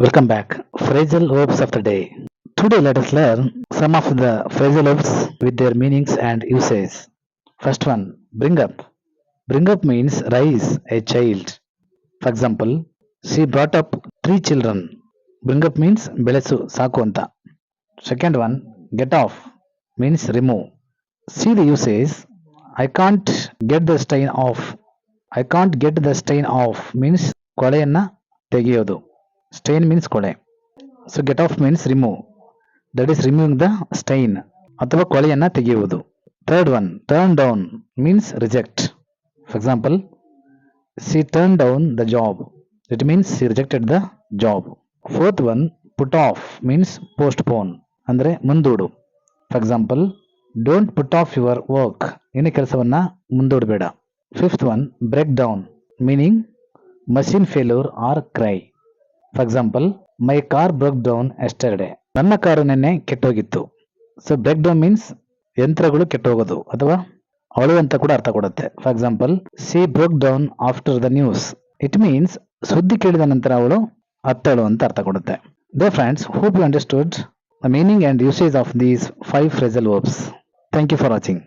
Welcome back. Phrasal verbs of the day. Today let us learn some of the phrasal verbs with their meanings and uses. First one, bring up. Bring up means raise a child. For example, she brought up 3 children. Bring up means ಬೆಳೆಸು ಸಾಕು ಅಂತ. Second one, get off means remove. See the usage. I can't get the stain off. I can't get the stain off means ಕೊಳೆಯನ್ನ ತೆಗೆಯೋದು. Stain means ಕೊಳೆ. So get off means remove. That is removing the stain ಅಥವಾ ಕೊಳೆಯನ್ನ ತೆಗೆಯುವುದು. Third one, turn down means reject. For example, she turned down the job. It means she rejected the job. Fourth one, put off means postpone ಅಂದ್ರೆ ಮುಂದೂಡು. For example, don't put off your work. ನಿನ್ನ ಕೆಲಸವನ್ನ ಮುಂದೂಡಬೇಡ. Fifth one, break down meaning machine failure or cry. For example, my car broke down yesterday. ನನ್ನ ಕಾರು ನಿನ್ನೆ ಕೆಟ್ಟೋಗಿತ್ತು. So break down means ಯಂತ್ರಗಳು ಕೆಟ್ಟೋಗೋದು ಅಥವಾ ಅಳು ಅಂತ ಕೂಡ ಅರ್ಥ ಕೊಡುತ್ತೆ. For example, she broke down after the news. It means ಸುದ್ದಿ ಕೇಳಿದ ನಂತರ ಅವಳು ಅತ್ತಳು ಅಂತ ಅರ್ಥ ಕೊಡುತ್ತೆ. ದೇ friends, hope you understood the meaning and usage of these 5 phrasal verbs. Thank you for watching.